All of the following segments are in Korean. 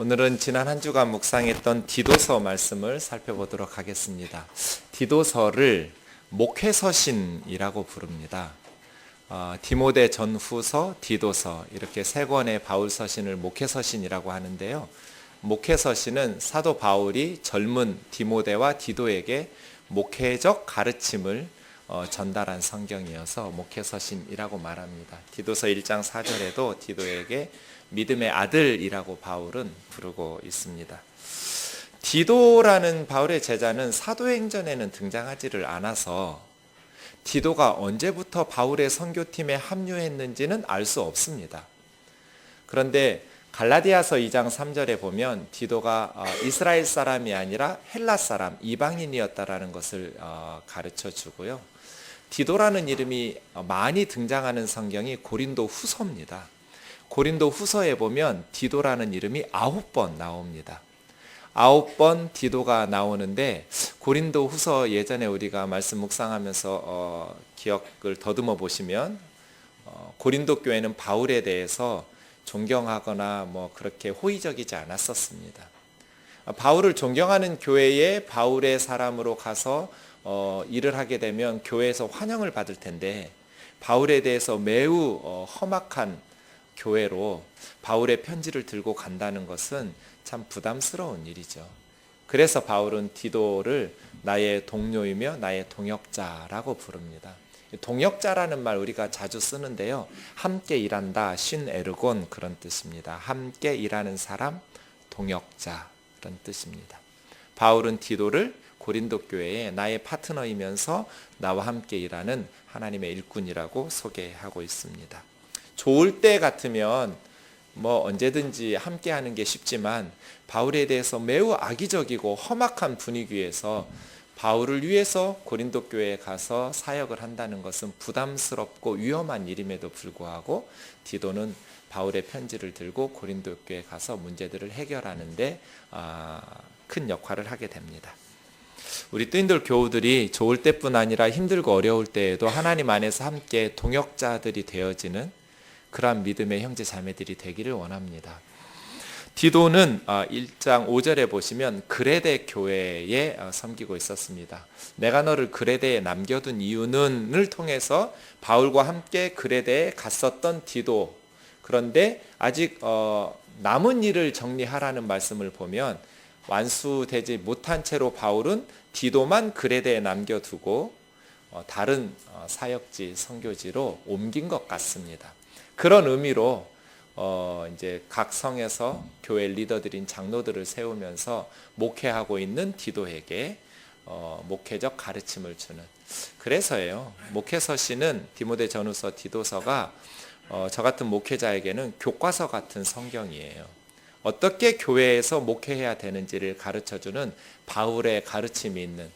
오늘은 지난 한 주간 묵상했던 디도서 말씀을 살펴보도록 하겠습니다. 디도서를 목회서신이라고 부릅니다. 디모데 전후서, 디도서 이렇게 세 권의 바울 서신을 목회서신이라고 하는데요. 목회서신은 사도 바울이 젊은 디모데와 디도에게 목회적 가르침을 전달한 성경이어서 목회서신이라고 말합니다. 디도서 1장 4절에도 디도에게 믿음의 아들이라고 바울은 부르고 있습니다. 디도라는 바울의 제자는 사도행전에는 등장하지를 않아서 디도가 언제부터 바울의 선교팀에 합류했는지는 알 수 없습니다. 그런데 갈라디아서 2장 3절에 보면 디도가 이스라엘 사람이 아니라 헬라 사람, 이방인이었다라는 것을 가르쳐 주고요. 디도라는 이름이 많이 등장하는 성경이 고린도 후서입니다. 고린도 후서에 보면 디도라는 이름이 9번 나옵니다. 9번 디도가 나오는데 고린도 후서 예전에 우리가 말씀 묵상하면서 기억을 더듬어 보시면 고린도 교회는 바울에 대해서 존경하거나 그렇게 호의적이지 않았었습니다. 바울을 존경하는 교회에 바울의 사람으로 가서 일을 하게 되면 교회에서 환영을 받을 텐데 바울에 대해서 매우 험악한 교회로 바울의 편지를 들고 간다는 것은 참 부담스러운 일이죠. 그래서 바울은 디도를 나의 동료이며 나의 동역자라고 부릅니다. 동역자라는 말 우리가 자주 쓰는데요. 함께 일한다, 신에르곤 그런 뜻입니다. 함께 일하는 사람, 동역자 그런 뜻입니다. 바울은 디도를 고린도 교회에 나의 파트너이면서 나와 함께 일하는 하나님의 일꾼이라고 소개하고 있습니다. 좋을 때 같으면 언제든지 함께 하는 게 쉽지만 바울에 대해서 매우 악의적이고 험악한 분위기에서 바울을 위해서 고린도 교회에 가서 사역을 한다는 것은 부담스럽고 위험한 일임에도 불구하고 디도는 바울의 편지를 들고 고린도 교회에 가서 문제들을 해결하는데 큰 역할을 하게 됩니다. 우리 뜨인들 교우들이 좋을 때뿐 아니라 힘들고 어려울 때에도 하나님 안에서 함께 동역자들이 되어지는 그러한 믿음의 형제 자매들이 되기를 원합니다. 디도는 1장 5절에 보시면 그레데 교회에 섬기고 있었습니다. 내가 너를 그레데에 남겨둔 이유는을 통해서 바울과 함께 그레데에 갔었던 디도, 그런데 아직 남은 일을 정리하라는 말씀을 보면 완수되지 못한 채로 바울은 디도만 그레데에 남겨두고 다른 사역지 선교지로 옮긴 것 같습니다. 그런 의미로 이제 각 성에서 교회 리더들인 장로들을 세우면서 목회하고 있는 디도에게 목회적 가르침을 주는, 그래서예요. 목회서신은 디모데 전후서, 디도서가 저 같은 목회자에게는 교과서 같은 성경이에요. 어떻게 교회에서 목회해야 되는지를 가르쳐주는 바울의 가르침이 있는,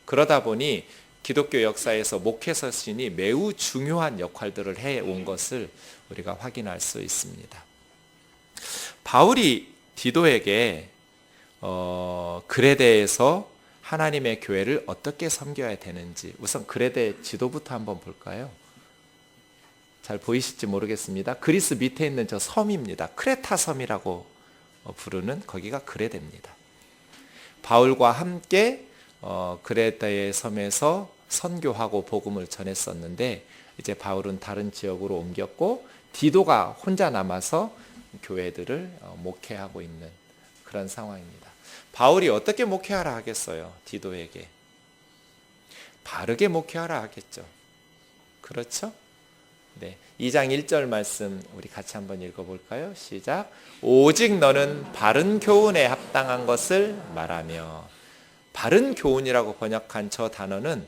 그러다 보니 기독교 역사에서 목회서신이 매우 중요한 역할들을 해온 것을 우리가 확인할 수 있습니다. 바울이 디도에게 그레데에서 하나님의 교회를 어떻게 섬겨야 되는지, 우선 그레데 지도부터 한번 볼까요? 잘 보이실지 모르겠습니다. 그리스 밑에 있는 저 섬입니다. 크레타 섬이라고 부르는 거기가 그레데입니다. 바울과 함께 그레데의 섬에서 선교하고 복음을 전했었는데 이제 바울은 다른 지역으로 옮겼고 디도가 혼자 남아서 교회들을 목회하고 있는 그런 상황입니다. 바울이 어떻게 목회하라 하겠어요? 디도에게 바르게 목회하라 하겠죠. 그렇죠? 네, 2장 1절 말씀 우리 같이 한번 읽어볼까요? 시작. 오직 너는 바른 교훈에 합당한 것을 말하며. 바른 교훈이라고 번역한 저 단어는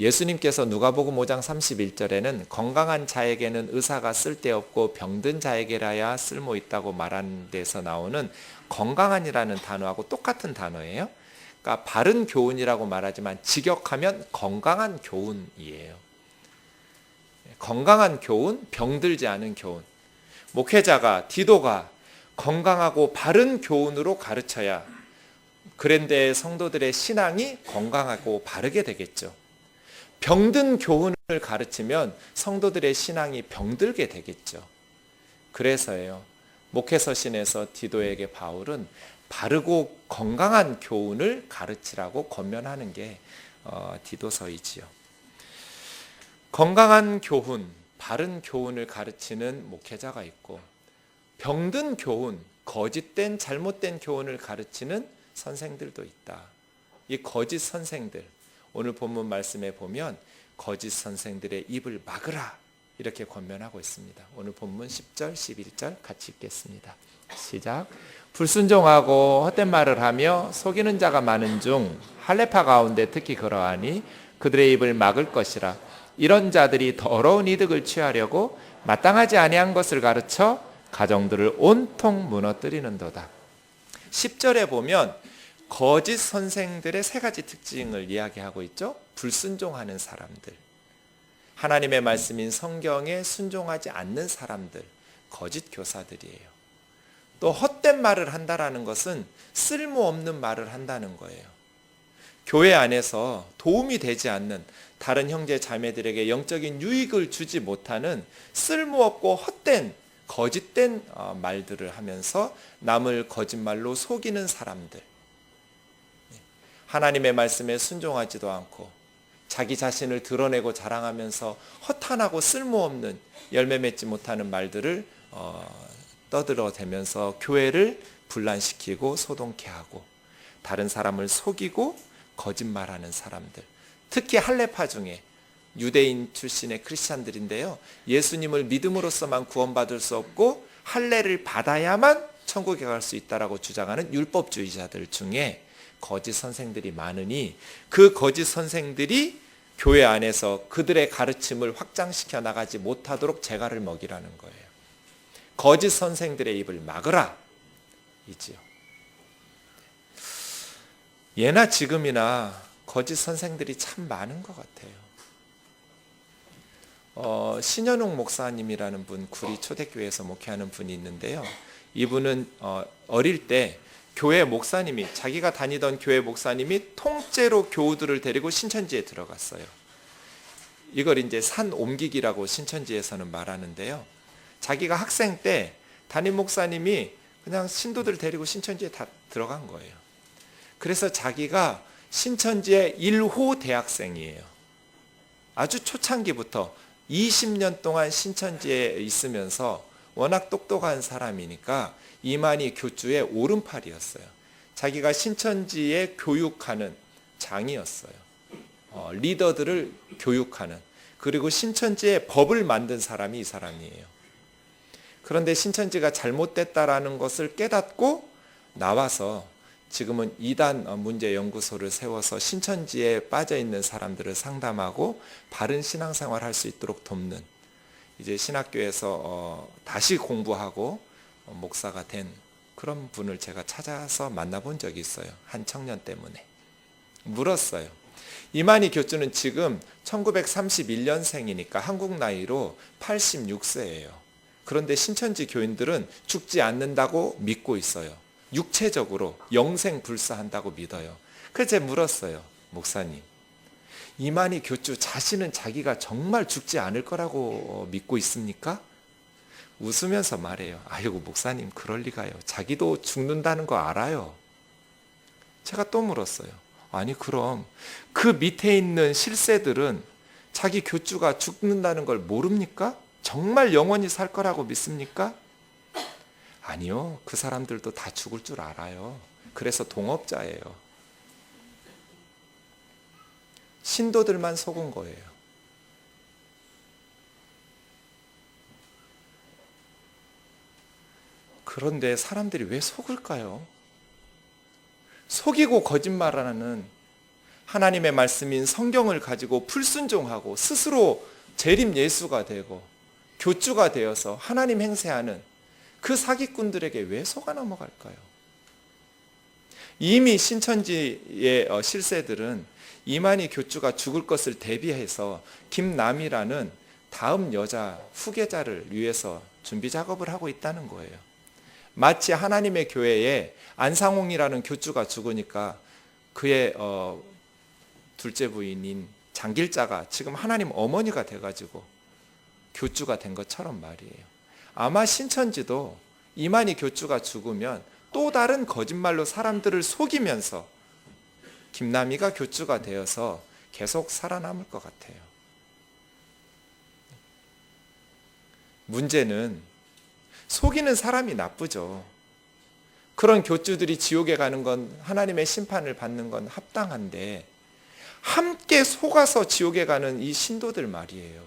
예수님께서 누가복음 5장 31절에는 건강한 자에게는 의사가 쓸데없고 병든 자에게라야 쓸모있다고 말하는 데서 나오는 건강한이라는 단어하고 똑같은 단어예요. 그러니까 바른 교훈이라고 말하지만 직역하면 건강한 교훈이에요. 건강한 교훈, 병들지 않은 교훈. 목회자가, 디도가 건강하고 바른 교훈으로 가르쳐야 그랜데 성도들의 신앙이 건강하고 바르게 되겠죠. 병든 교훈을 가르치면 성도들의 신앙이 병들게 되겠죠. 그래서예요. 목회서신에서 디도에게 바울은 바르고 건강한 교훈을 가르치라고 권면하는 게 디도서이지요. 건강한 교훈, 바른 교훈을 가르치는 목회자가 있고, 병든 교훈, 거짓된 잘못된 교훈을 가르치는 선생들도 있다. 이 거짓 선생들, 오늘 본문 말씀에 보면 거짓 선생들의 입을 막으라 이렇게 권면하고 있습니다. 오늘 본문 10절, 11절 같이 읽겠습니다. 시작. 불순종하고 헛된 말을 하며 속이는 자가 많은 중 할례파 가운데 특히 그러하니 그들의 입을 막을 것이라. 이런 자들이 더러운 이득을 취하려고 마땅하지 아니한 것을 가르쳐 가정들을 온통 무너뜨리는도다. 10절에 보면 거짓 선생들의 세 가지 특징을 이야기하고 있죠. 불순종하는 사람들, 하나님의 말씀인 성경에 순종하지 않는 사람들, 거짓 교사들이에요. 또 헛된 말을 한다라는 것은 쓸모없는 말을 한다는 거예요. 교회 안에서 도움이 되지 않는, 다른 형제 자매들에게 영적인 유익을 주지 못하는 쓸모없고 헛된 거짓된 말들을 하면서 남을 거짓말로 속이는 사람들, 하나님의 말씀에 순종하지도 않고 자기 자신을 드러내고 자랑하면서 허탄하고 쓸모없는 열매 맺지 못하는 말들을 떠들어대면서 교회를 분란시키고 소동케 하고 다른 사람을 속이고 거짓말하는 사람들, 특히 할례파 중에 유대인 출신의 크리스찬들인데요, 예수님을 믿음으로써만 구원받을 수 없고 할례를 받아야만 천국에 갈 수 있다라고 주장하는 율법주의자들 중에 거짓 선생들이 많으니, 그 거짓 선생들이 교회 안에서 그들의 가르침을 확장시켜 나가지 못하도록 재갈을 먹이라는 거예요. 거짓 선생들의 입을 막으라 이지요. 예나 지금이나 거짓 선생들이 참 많은 것 같아요. 신현웅 목사님이라는 분, 구리 초대교회에서 목회하는 분이 있는데요, 이분은 어릴 때 교회 목사님이, 자기가 다니던 교회 목사님이 통째로 교우들을 데리고 신천지에 들어갔어요. 이걸 이제 산 옮기기라고 신천지에서는 말하는데요, 자기가 학생 때 담임 목사님이 그냥 신도들 데리고 신천지에 다 들어간 거예요. 그래서 자기가 신천지의 1호 대학생이에요. 아주 초창기부터 20년 동안 신천지에 있으면서 워낙 똑똑한 사람이니까 이만희 교주의 오른팔이었어요. 자기가 신천지에 교육하는 장이었어요. 리더들을 교육하는, 그리고 신천지에 법을 만든 사람이 이 사람이에요. 그런데 신천지가 잘못됐다라는 것을 깨닫고 나와서 지금은 이단 문제연구소를 세워서 신천지에 빠져있는 사람들을 상담하고 바른 신앙생활 할 수 있도록 돕는, 이제 신학교에서 다시 공부하고 목사가 된 그런 분을 제가 찾아서 만나본 적이 있어요. 한 청년 때문에. 물었어요. 이만희 교주는 지금 1931년생이니까 한국 나이로 86세예요. 그런데 신천지 교인들은 죽지 않는다고 믿고 있어요. 육체적으로 영생불사한다고 믿어요. 그래서 제가 물었어요. 목사님, 이만희 교주 자신은 자기가 정말 죽지 않을 거라고 믿고 있습니까? 웃으면서 말해요. 아이고 목사님, 그럴 리가요. 자기도 죽는다는 거 알아요. 제가 또 물었어요. 아니 그럼 그 밑에 있는 실세들은 자기 교주가 죽는다는 걸 모릅니까? 정말 영원히 살 거라고 믿습니까? 아니요, 그 사람들도 다 죽을 줄 알아요. 그래서 동업자예요. 신도들만 속은 거예요. 그런데 사람들이 왜 속을까요? 속이고 거짓말하는, 하나님의 말씀인 성경을 가지고 불순종하고 스스로 재림 예수가 되고 교주가 되어서 하나님 행세하는 그 사기꾼들에게 왜 속아 넘어갈까요? 이미 신천지의 실세들은 이만희 교주가 죽을 것을 대비해서 김남이라는 다음 여자 후계자를 위해서 준비 작업을 하고 있다는 거예요. 마치 하나님의 교회에 안상홍이라는 교주가 죽으니까 그의 둘째 부인인 장길자가 지금 하나님 어머니가 돼가지고 교주가 된 것처럼 말이에요. 아마 신천지도 이만희 교주가 죽으면 또 다른 거짓말로 사람들을 속이면서 김남희가 교주가 되어서 계속 살아남을 것 같아요. 문제는 속이는 사람이 나쁘죠. 그런 교주들이 지옥에 가는 건, 하나님의 심판을 받는 건 합당한데 함께 속아서 지옥에 가는 이 신도들 말이에요.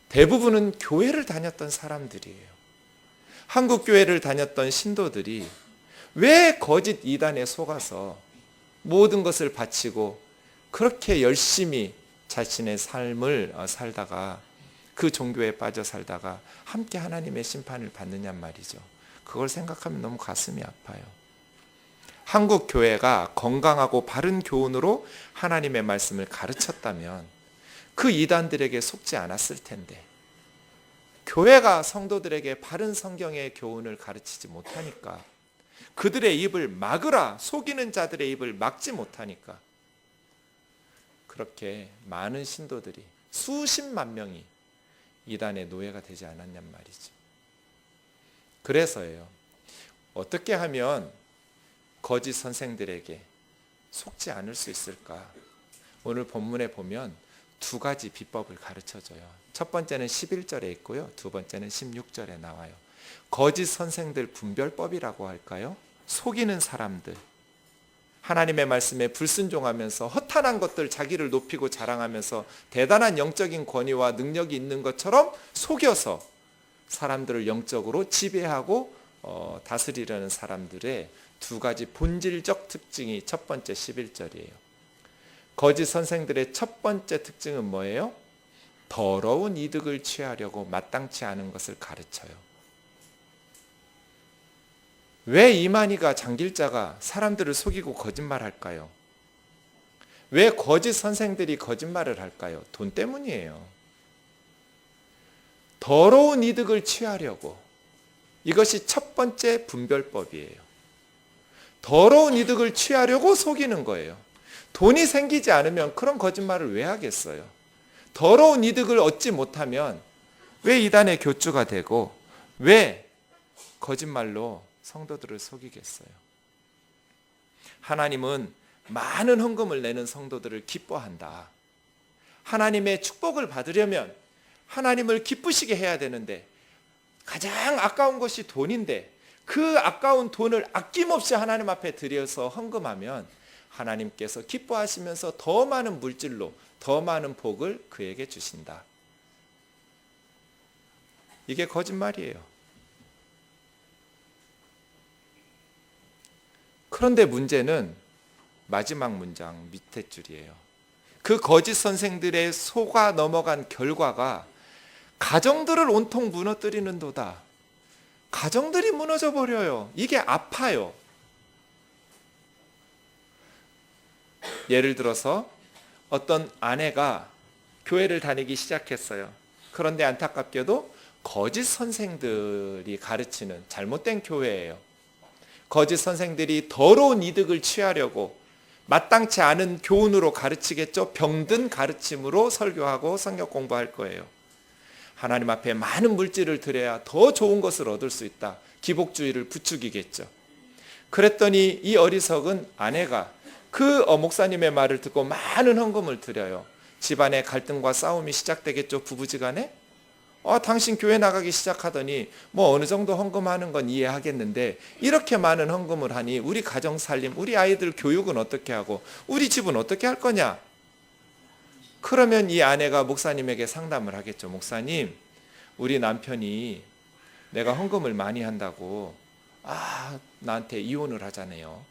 대부분은 교회를 다녔던 사람들이에요. 한국 교회를 다녔던 신도들이 왜 거짓 이단에 속아서 모든 것을 바치고 그렇게 열심히 자신의 삶을 살다가 그 종교에 빠져 살다가 함께 하나님의 심판을 받느냐 말이죠. 그걸 생각하면 너무 가슴이 아파요. 한국 교회가 건강하고 바른 교훈으로 하나님의 말씀을 가르쳤다면 그 이단들에게 속지 않았을 텐데, 교회가 성도들에게 바른 성경의 교훈을 가르치지 못하니까, 그들의 입을 막으라, 속이는 자들의 입을 막지 못하니까 그렇게 많은 신도들이, 수십만 명이 이단의 노예가 되지 않았냔 말이죠. 그래서예요. 어떻게 하면 거짓 선생들에게 속지 않을 수 있을까? 오늘 본문에 보면 두 가지 비법을 가르쳐줘요. 첫 번째는 11절에 있고요. 두 번째는 16절에 나와요. 거짓 선생들 분별법이라고 할까요? 속이는 사람들, 하나님의 말씀에 불순종하면서 허탄한 것들, 자기를 높이고 자랑하면서 대단한 영적인 권위와 능력이 있는 것처럼 속여서 사람들을 영적으로 지배하고 다스리려는 사람들의 두 가지 본질적 특징이 첫 번째 11절이에요. 거짓 선생들의 첫 번째 특징은 뭐예요? 더러운 이득을 취하려고 마땅치 않은 것을 가르쳐요. 왜 이만희가 장길자가 사람들을 속이고 거짓말할까요? 왜 거짓 선생들이 거짓말을 할까요? 돈 때문이에요. 더러운 이득을 취하려고. 이것이 첫 번째 분별법이에요. 더러운 이득을 취하려고 속이는 거예요. 돈이 생기지 않으면 그런 거짓말을 왜 하겠어요? 더러운 이득을 얻지 못하면 왜 이단의 교주가 되고 왜 거짓말로 성도들을 속이겠어요? 하나님은 많은 헌금을 내는 성도들을 기뻐한다. 하나님의 축복을 받으려면 하나님을 기쁘시게 해야 되는데, 가장 아까운 것이 돈인데 그 아까운 돈을 아낌없이 하나님 앞에 드려서 헌금하면 하나님께서 기뻐하시면서 더 많은 물질로 더 많은 복을 그에게 주신다. 이게 거짓말이에요. 그런데 문제는 마지막 문장 밑에 줄이에요. 그 거짓 선생들의 속아 넘어간 결과가 가정들을 온통 무너뜨리는도다. 가정들이 무너져 버려요. 이게 아파요. 예를 들어서 어떤 아내가 교회를 다니기 시작했어요. 그런데 안타깝게도 거짓 선생들이 가르치는 잘못된 교회예요. 거짓 선생들이 더러운 이득을 취하려고 마땅치 않은 교훈으로 가르치겠죠. 병든 가르침으로 설교하고 성경 공부할 거예요. 하나님 앞에 많은 물질을 드려야 더 좋은 것을 얻을 수 있다. 기복주의를 부추기겠죠. 그랬더니 이 어리석은 아내가 그 목사님의 말을 듣고 많은 헌금을 드려요. 집안의 갈등과 싸움이 시작되겠죠. 부부지간에. 당신 교회 나가기 시작하더니 뭐 어느 정도 헌금하는 건 이해하겠는데 이렇게 많은 헌금을 하니 우리 가정 살림, 우리 아이들 교육은 어떻게 하고 우리 집은 어떻게 할 거냐? 그러면 이 아내가 목사님에게 상담을 하겠죠. 목사님, 우리 남편이 내가 헌금을 많이 한다고 나한테 이혼을 하자네요.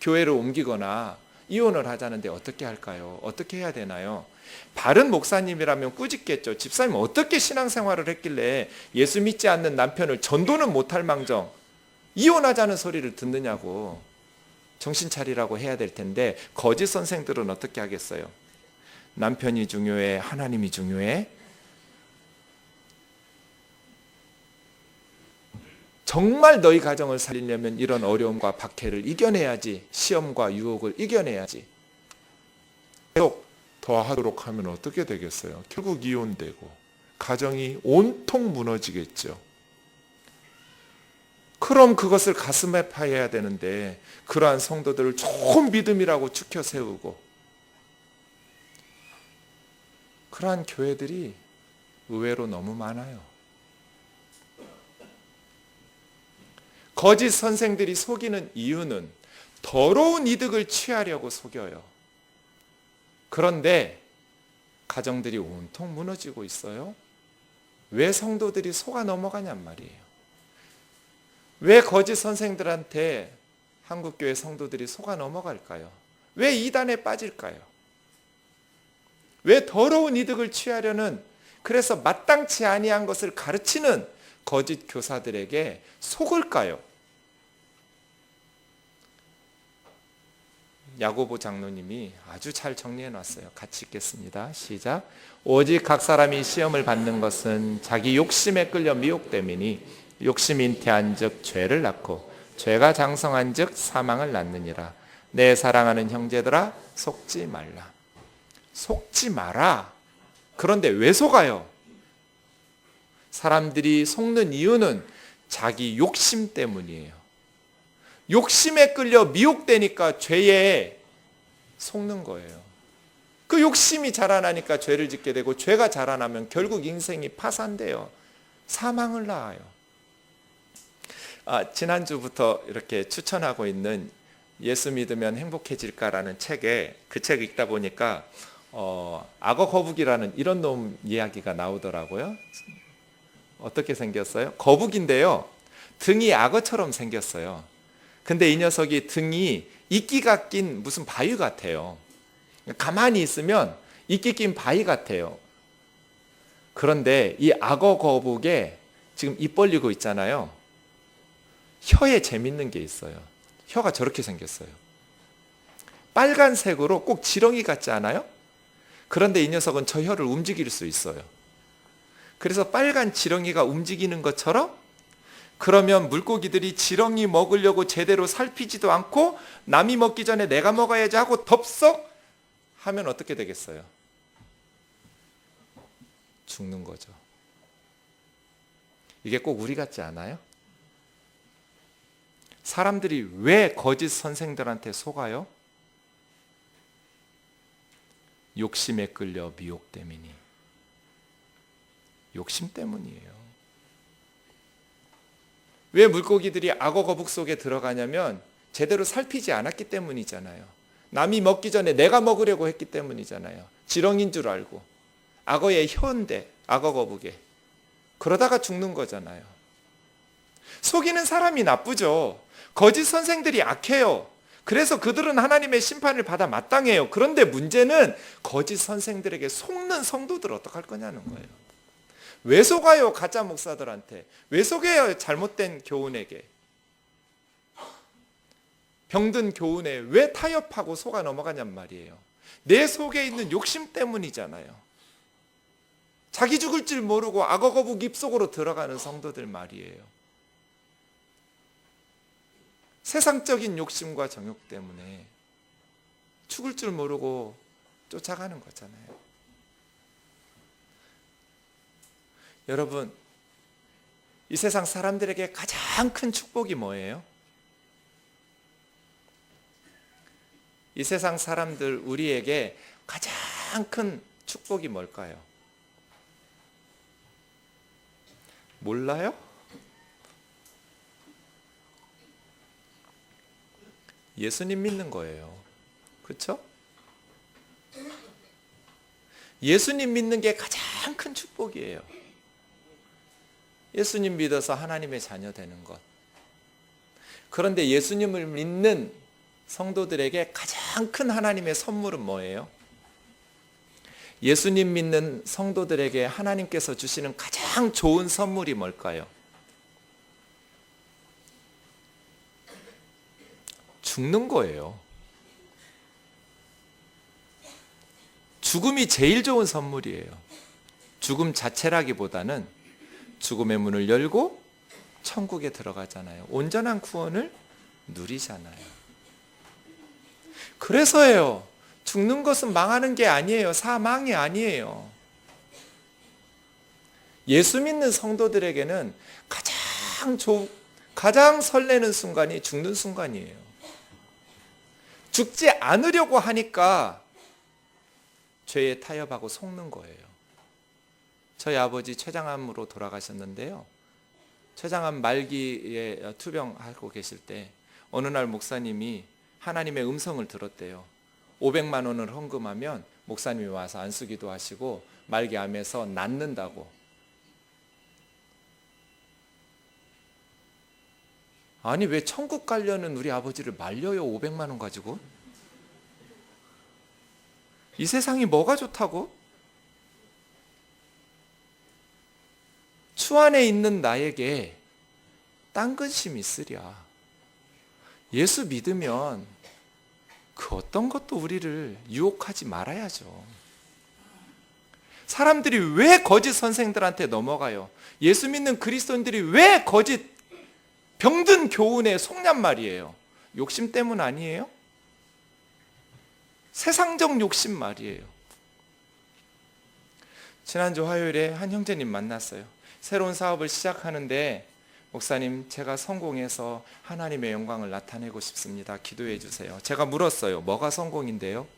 교회를 옮기거나 이혼을 하자는데 어떻게 할까요? 어떻게 해야 되나요? 바른 목사님이라면 꾸짖겠죠. 집사님 어떻게 신앙생활을 했길래 예수 믿지 않는 남편을 전도는 못할 망정 이혼하자는 소리를 듣느냐고 정신 차리라고 해야 될 텐데, 거짓 선생들은 어떻게 하겠어요? 남편이 중요해? 하나님이 중요해? 정말 너희 가정을 살리려면 이런 어려움과 박해를 이겨내야지. 시험과 유혹을 이겨내야지. 계속 더 하도록 하면 어떻게 되겠어요? 결국 이혼되고 가정이 온통 무너지겠죠. 그럼 그것을 가슴에 파야 되는데 그러한 성도들을 좋은 믿음이라고 추켜 세우고 그러한 교회들이 의외로 너무 많아요. 거짓 선생들이 속이는 이유는 더러운 이득을 취하려고 속여요. 그런데 가정들이 온통 무너지고 있어요. 왜 성도들이 속아 넘어가냔 말이에요. 왜 거짓 선생들한테 한국교회 성도들이 속아 넘어갈까요? 왜 이단에 빠질까요? 왜 더러운 이득을 취하려는, 그래서 마땅치 아니한 것을 가르치는 거짓 교사들에게 속을까요? 야고보 장로님이 아주 잘 정리해 놨어요. 같이 읽겠습니다. 시작. 오직 각 사람이 시험을 받는 것은 자기 욕심에 끌려 미혹됨이니 욕심이 잉태한즉 죄를 낳고 죄가 장성한즉 사망을 낳느니라. 내 사랑하는 형제들아 속지 말라. 속지 마라. 그런데 왜 속아요? 사람들이 속는 이유는 자기 욕심 때문이에요. 욕심에 끌려 미혹되니까 죄에 속는 거예요. 그 욕심이 자라나니까 죄를 짓게 되고 죄가 자라나면 결국 인생이 파산돼요. 사망을 낳아요. 지난주부터 이렇게 추천하고 있는 예수 믿으면 행복해질까라는 책에, 그 책 읽다 보니까 악어 거북이라는 이런 놈 이야기가 나오더라고요. 어떻게 생겼어요? 거북인데요, 등이 악어처럼 생겼어요. 근데 이 녀석이 등이 이끼가 낀 무슨 바위 같아요. 가만히 있으면 이끼 낀 바위 같아요. 그런데 이 악어 거북에 지금 입 벌리고 있잖아요. 혀에 재밌는 게 있어요. 혀가 저렇게 생겼어요. 빨간색으로 꼭 지렁이 같지 않아요? 그런데 이 녀석은 저 혀를 움직일 수 있어요. 그래서 빨간 지렁이가 움직이는 것처럼, 그러면 물고기들이 지렁이 먹으려고 제대로 살피지도 않고 남이 먹기 전에 내가 먹어야지 하고 덥석 하면 어떻게 되겠어요? 죽는 거죠. 이게 꼭 우리 같지 않아요? 사람들이 왜 거짓 선생들한테 속아요? 욕심에 끌려 미혹됨이니. 욕심 때문이에요. 왜 물고기들이 악어 거북 속에 들어가냐면 제대로 살피지 않았기 때문이잖아요. 남이 먹기 전에 내가 먹으려고 했기 때문이잖아요. 지렁인 줄 알고. 악어의 혀인데, 악어 거북에. 그러다가 죽는 거잖아요. 속이는 사람이 나쁘죠. 거짓 선생들이 악해요. 그래서 그들은 하나님의 심판을 받아 마땅해요. 그런데 문제는 거짓 선생들에게 속는 성도들 어떡할 거냐는 거예요. 왜 속아요? 가짜 목사들한테. 왜 속여요? 잘못된 교훈에게. 병든 교훈에 왜 타협하고 속아 넘어가냔 말이에요. 내 속에 있는 욕심 때문이잖아요. 자기 죽을 줄 모르고 악어 거북 입속으로 들어가는 성도들 말이에요. 세상적인 욕심과 정욕 때문에 죽을 줄 모르고 쫓아가는 거잖아요. 여러분, 이 세상 사람들에게 가장 큰 축복이 뭐예요? 이 세상 사람들, 우리에게 가장 큰 축복이 뭘까요? 몰라요? 예수님 믿는 거예요. 그렇죠? 예수님 믿는 게 가장 큰 축복이에요. 예수님 믿어서 하나님의 자녀 되는 것. 그런데 예수님을 믿는 성도들에게 가장 큰 하나님의 선물은 뭐예요? 예수님 믿는 성도들에게 하나님께서 주시는 가장 좋은 선물이 뭘까요? 죽는 거예요. 죽음이 제일 좋은 선물이에요. 죽음 자체라기보다는 죽음의 문을 열고 천국에 들어가잖아요. 온전한 구원을 누리잖아요. 그래서예요. 죽는 것은 망하는 게 아니에요. 사망이 아니에요. 예수 믿는 성도들에게는 가장 가장 설레는 순간이 죽는 순간이에요. 죽지 않으려고 하니까 죄에 타협하고 속는 거예요. 저희 아버지 췌장암으로 돌아가셨는데요. 췌장암 말기에 투병하고 계실 때 어느 날 목사님이 하나님의 음성을 들었대요. 500만 원을 헌금하면 목사님이 와서 안수기도 하시고 말기암에서 낫는다고. 아니 왜 천국 가려는 우리 아버지를 말려요, 500만 원 가지고? 이 세상이 뭐가 좋다고? 추 안에 있는 나에게 딴 근심이 있으랴. 예수 믿으면 그 어떤 것도 우리를 유혹하지 말아야죠. 사람들이 왜 거짓 선생들한테 넘어가요? 예수 믿는 그리스도인들이 왜 거짓 병든 교훈에 속냔 말이에요. 욕심 때문 아니에요? 세상적 욕심 말이에요. 지난주 화요일에 한 형제님 만났어요. 새로운 사업을 시작하는데 목사님, 제가 성공해서 하나님의 영광을 나타내고 싶습니다. 기도해 주세요. 제가 물었어요. 뭐가 성공인데요?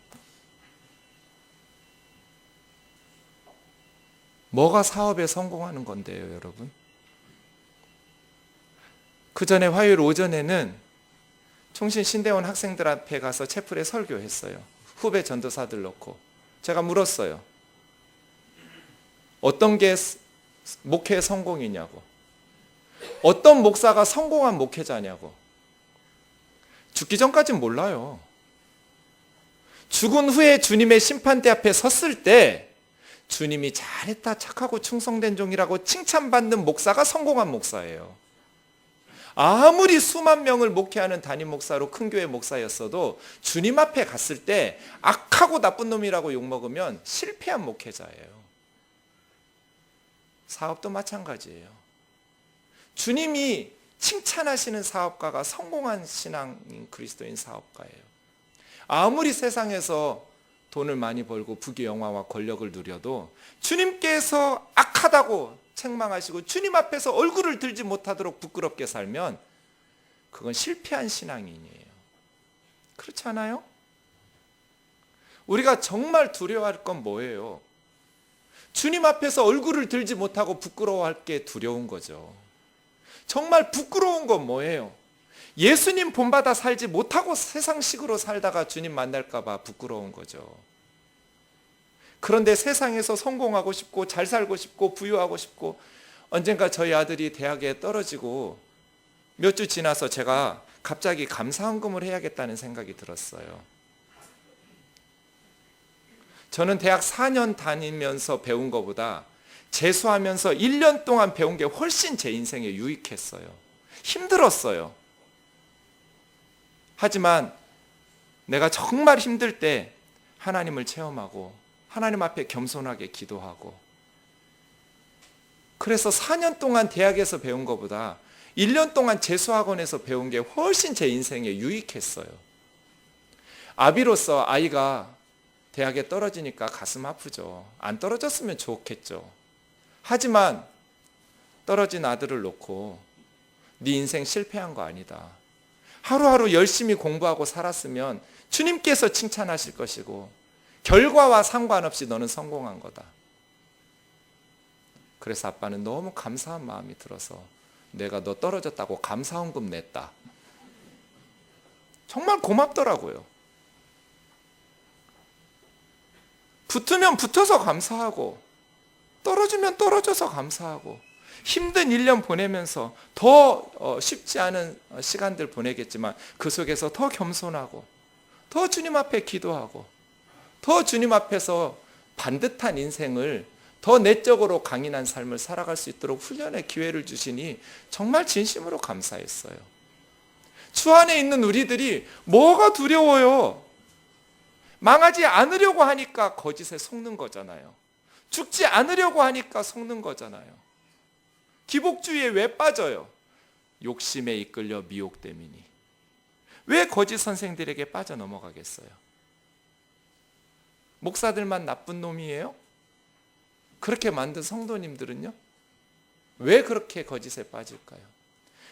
뭐가 사업에 성공하는 건데요, 여러분? 그 전에 화요일 오전에는 총신 신대원 학생들 앞에 가서 채플에 설교했어요. 후배 전도사들 놓고. 제가 물었어요. 어떤 게 목회의 성공이냐고. 어떤 목사가 성공한 목회자냐고. 죽기 전까지는 몰라요. 죽은 후에 주님의 심판대 앞에 섰을 때 주님이 잘했다, 착하고 충성된 종이라고 칭찬받는 목사가 성공한 목사예요. 아무리 수만 명을 목회하는 담임 목사로 큰 교회 목사였어도 주님 앞에 갔을 때 악하고 나쁜 놈이라고 욕먹으면 실패한 목회자예요. 사업도 마찬가지예요. 주님이 칭찬하시는 사업가가 성공한 신앙인 그리스도인 사업가예요. 아무리 세상에서 돈을 많이 벌고 부귀 영화와 권력을 누려도 주님께서 악하다고 책망하시고 주님 앞에서 얼굴을 들지 못하도록 부끄럽게 살면 그건 실패한 신앙인이에요. 그렇지 않아요? 우리가 정말 두려워할 건 뭐예요? 주님 앞에서 얼굴을 들지 못하고 부끄러워할 게 두려운 거죠. 정말 부끄러운 건 뭐예요? 예수님 본받아 살지 못하고 세상식으로 살다가 주님 만날까 봐 부끄러운 거죠. 그런데 세상에서 성공하고 싶고 잘 살고 싶고 부유하고 싶고, 언젠가 저희 아들이 대학에 떨어지고 몇 주 지나서 제가 갑자기 감사헌금을 해야겠다는 생각이 들었어요. 저는 대학 4년 다니면서 배운 것보다 재수하면서 1년 동안 배운 게 훨씬 제 인생에 유익했어요. 힘들었어요. 하지만 내가 정말 힘들 때 하나님을 체험하고 하나님 앞에 겸손하게 기도하고, 그래서 4년 동안 대학에서 배운 것보다 1년 동안 재수학원에서 배운 게 훨씬 제 인생에 유익했어요. 아비로서 아이가 대학에 떨어지니까 가슴 아프죠. 안 떨어졌으면 좋겠죠. 하지만 떨어진 아들을 놓고 네 인생 실패한 거 아니다. 하루하루 열심히 공부하고 살았으면 주님께서 칭찬하실 것이고 결과와 상관없이 너는 성공한 거다. 그래서 아빠는 너무 감사한 마음이 들어서 내가 너 떨어졌다고 감사헌금 냈다. 정말 고맙더라고요. 붙으면 붙어서 감사하고 떨어지면 떨어져서 감사하고, 힘든 1년 보내면서 더 쉽지 않은 시간들 보내겠지만 그 속에서 더 겸손하고 더 주님 앞에 기도하고 더 주님 앞에서 반듯한 인생을, 더 내적으로 강인한 삶을 살아갈 수 있도록 훈련의 기회를 주시니 정말 진심으로 감사했어요. 주 안에 있는 우리들이 뭐가 두려워요? 망하지 않으려고 하니까 거짓에 속는 거잖아요. 죽지 않으려고 하니까 속는 거잖아요. 기복주의에 왜 빠져요? 욕심에 이끌려 미혹됨이니. 왜 거짓 선생들에게 빠져 넘어가겠어요? 목사들만 나쁜 놈이에요? 그렇게 만든 성도님들은요? 왜 그렇게 거짓에 빠질까요?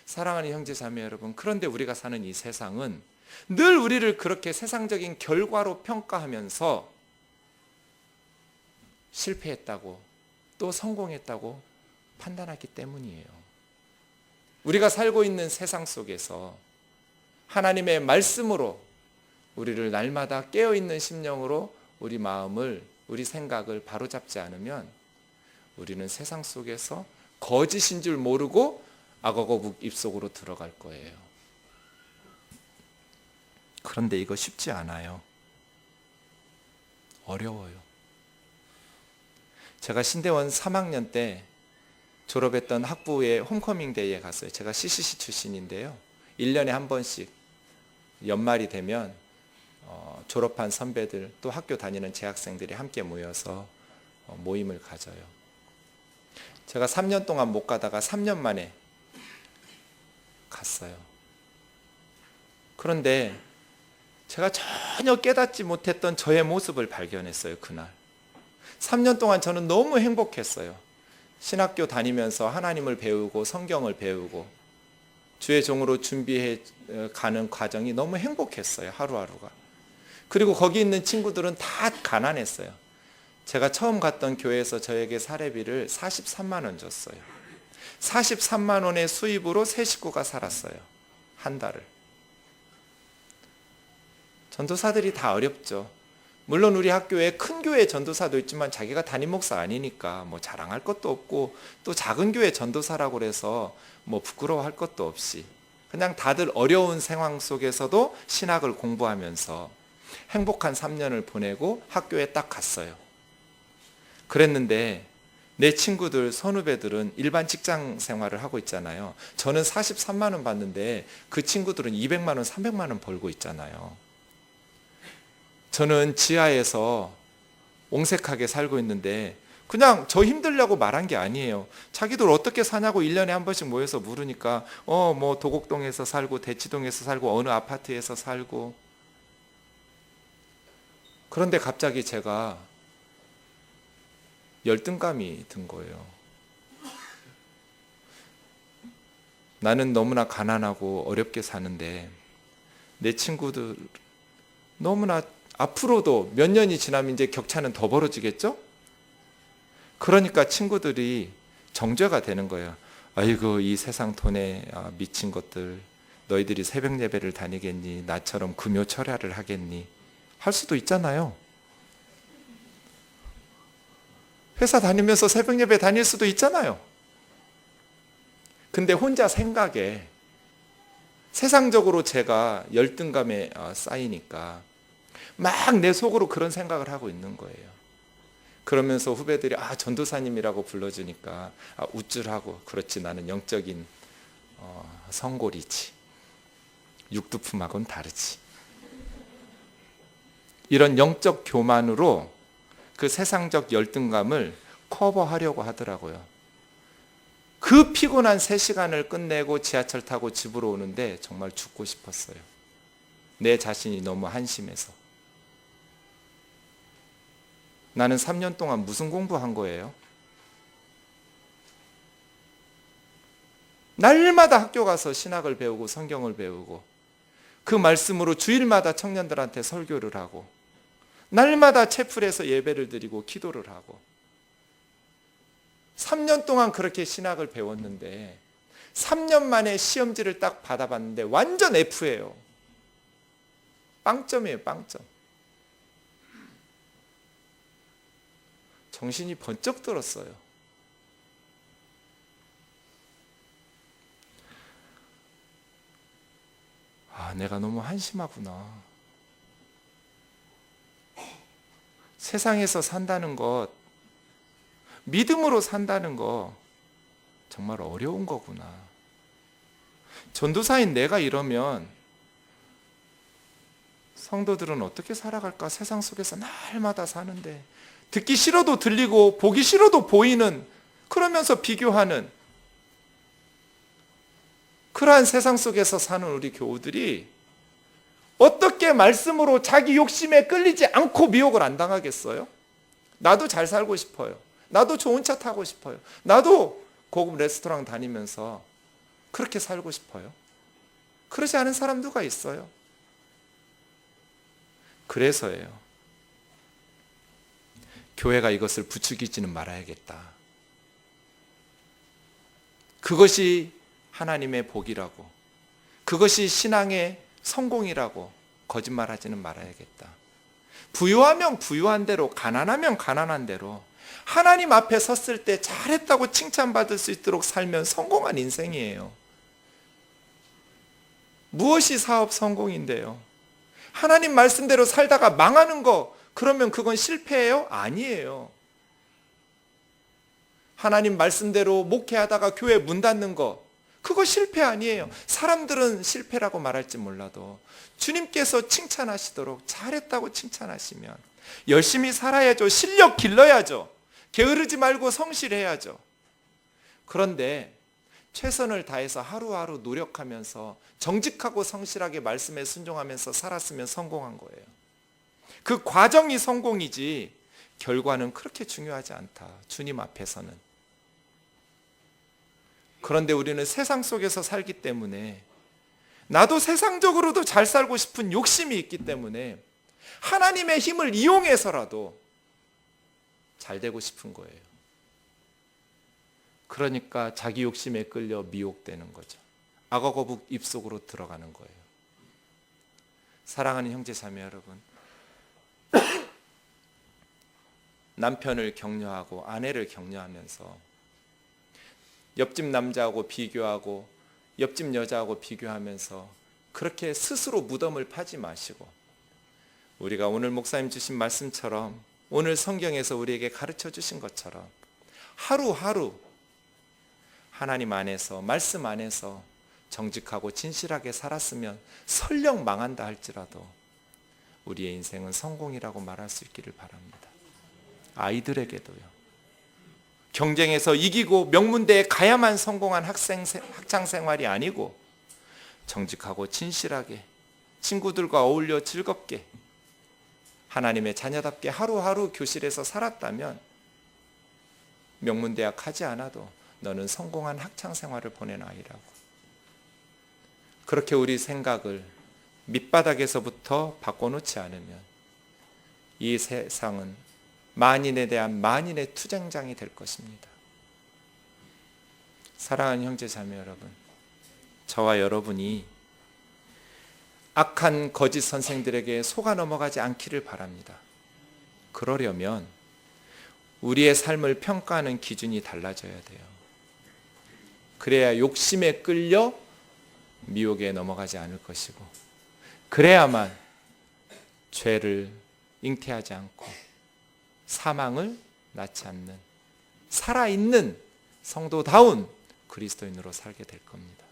사랑하는 형제 자매 여러분, 그런데 우리가 사는 이 세상은 늘 우리를 그렇게 세상적인 결과로 평가하면서 실패했다고 또 성공했다고 판단하기 때문이에요. 우리가 살고 있는 세상 속에서 하나님의 말씀으로 우리를 날마다 깨어있는 심령으로 우리 마음을, 우리 생각을 바로잡지 않으면 우리는 세상 속에서 거짓인 줄 모르고 악어거북 입속으로 들어갈 거예요. 그런데 이거 쉽지 않아요. 어려워요. 제가 신대원 3학년 때 졸업했던 학부의 홈커밍 데이에 갔어요. 제가 CCC 출신인데요. 1년에 한 번씩 연말이 되면 졸업한 선배들 또 학교 다니는 재학생들이 함께 모여서 모임을 가져요. 제가 3년 동안 못 가다가 3년 만에 갔어요. 그런데 제가 전혀 깨닫지 못했던 저의 모습을 발견했어요. 그날 3년 동안 저는 너무 행복했어요. 신학교 다니면서 하나님을 배우고 성경을 배우고 주의 종으로 준비해 가는 과정이 너무 행복했어요. 하루하루가. 그리고 거기 있는 친구들은 다 가난했어요. 제가 처음 갔던 교회에서 저에게 사례비를 43만 원 줬어요. 43만 원의 수입으로 세 식구가 살았어요. 한 달을. 전도사들이 다 어렵죠. 물론 우리 학교에 큰 교회 전도사도 있지만 자기가 담임 목사 아니니까 뭐 자랑할 것도 없고, 또 작은 교회 전도사라고 그래서 뭐 부끄러워할 것도 없이 그냥 다들 어려운 상황 속에서도 신학을 공부하면서 행복한 3년을 보내고 학교에 딱 갔어요. 그랬는데 내 친구들, 선후배들은 일반 직장 생활을 하고 있잖아요. 저는 43만 원 받는데 그 친구들은 200만 원, 300만 원 벌고 있잖아요. 저는 지하에서 옹색하게 살고 있는데 그냥 저 힘들려고 말한 게 아니에요. 자기들 어떻게 사냐고 1년에 한 번씩 모여서 물으니까 뭐 도곡동에서 살고 대치동에서 살고 어느 아파트에서 살고. 그런데 갑자기 제가 열등감이 든 거예요. 나는 너무나 가난하고 어렵게 사는데 내 친구들 너무나 앞으로도 몇 년이 지나면 이제 격차는 더 벌어지겠죠? 그러니까 친구들이 정죄가 되는 거예요. 아이고 이 세상 돈에 미친 것들, 너희들이 새벽 예배를 다니겠니? 나처럼 금요 철야를 하겠니? 할 수도 있잖아요. 회사 다니면서 새벽 예배 다닐 수도 있잖아요. 근데 혼자 생각에 세상적으로 제가 열등감에 쌓이니까 막 내 속으로 그런 생각을 하고 있는 거예요. 그러면서 후배들이 전도사님이라고 불러주니까 우쭐하고, 그렇지 나는 영적인 성골이지, 육두품하고는 다르지. 이런 영적 교만으로 그 세상적 열등감을 커버하려고 하더라고요. 그 피곤한 3시간을 끝내고 지하철 타고 집으로 오는데 정말 죽고 싶었어요. 내 자신이 너무 한심해서. 나는 3년 동안 무슨 공부한 거예요? 날마다 학교 가서 신학을 배우고 성경을 배우고 그 말씀으로 주일마다 청년들한테 설교를 하고 날마다 채플에서 예배를 드리고 기도를 하고 3년 동안 그렇게 신학을 배웠는데 3년 만에 시험지를 딱 받아봤는데 완전 F예요. 빵점이에요, 빵점. 정신이 번쩍 들었어요. 내가 너무 한심하구나. 세상에서 산다는 것, 믿음으로 산다는 거 정말 어려운 거구나. 전도사인 내가 이러면 성도들은 어떻게 살아갈까? 세상 속에서 날마다 사는데 듣기 싫어도 들리고 보기 싫어도 보이는, 그러면서 비교하는 그러한 세상 속에서 사는 우리 교우들이 어떻게 말씀으로 자기 욕심에 끌리지 않고 미혹을 안 당하겠어요? 나도 잘 살고 싶어요. 나도 좋은 차 타고 싶어요. 나도 고급 레스토랑 다니면서 그렇게 살고 싶어요? 그러지 않은 사람 누가 있어요? 그래서예요. 교회가 이것을 부추기지는 말아야겠다. 그것이 하나님의 복이라고, 그것이 신앙의 성공이라고 거짓말하지는 말아야겠다. 부유하면 부유한 대로, 가난하면 가난한 대로 하나님 앞에 섰을 때 잘했다고 칭찬받을 수 있도록 살면 성공한 인생이에요. 무엇이 사업 성공인데요? 하나님 말씀대로 살다가 망하는 거, 그러면 그건 실패예요? 아니에요. 하나님 말씀대로 목회하다가 교회 문 닫는 거, 그거 실패 아니에요. 사람들은 실패라고 말할지 몰라도 주님께서 칭찬하시도록 잘했다고 칭찬하시면 열심히 살아야죠. 실력 길러야죠. 게으르지 말고 성실해야죠. 그런데 최선을 다해서 하루하루 노력하면서 정직하고 성실하게 말씀에 순종하면서 살았으면 성공한 거예요. 그 과정이 성공이지 결과는 그렇게 중요하지 않다. 주님 앞에서는. 그런데 우리는 세상 속에서 살기 때문에, 나도 세상적으로도 잘 살고 싶은 욕심이 있기 때문에 하나님의 힘을 이용해서라도 잘 되고 싶은 거예요. 그러니까 자기 욕심에 끌려 미혹되는 거죠. 악어 거북 입속으로 들어가는 거예요. 사랑하는 형제 자매 여러분, 남편을 격려하고 아내를 격려하면서 옆집 남자하고 비교하고 옆집 여자하고 비교하면서 그렇게 스스로 무덤을 파지 마시고, 우리가 오늘 목사님 주신 말씀처럼, 오늘 성경에서 우리에게 가르쳐 주신 것처럼 하루하루 하나님 안에서, 말씀 안에서 정직하고 진실하게 살았으면 설령 망한다 할지라도 우리의 인생은 성공이라고 말할 수 있기를 바랍니다. 아이들에게도요. 경쟁에서 이기고 명문대에 가야만 성공한 학창 생활이 아니고 정직하고 진실하게 친구들과 어울려 즐겁게 하나님의 자녀답게 하루하루 교실에서 살았다면 명문대학 가지 않아도 너는 성공한 학창 생활을 보낸 아이라고. 그렇게 우리 생각을 밑바닥에서부터 바꿔놓지 않으면 이 세상은 만인에 대한 만인의 투쟁장이 될 것입니다. 사랑하는 형제 자매 여러분, 저와 여러분이 악한 거짓 선생들에게 속아 넘어가지 않기를 바랍니다. 그러려면 우리의 삶을 평가하는 기준이 달라져야 돼요. 그래야 욕심에 끌려 미혹에 넘어가지 않을 것이고, 그래야만 죄를 잉태하지 않고 사망을 낳지 않는 살아있는 성도다운 그리스도인으로 살게 될 겁니다.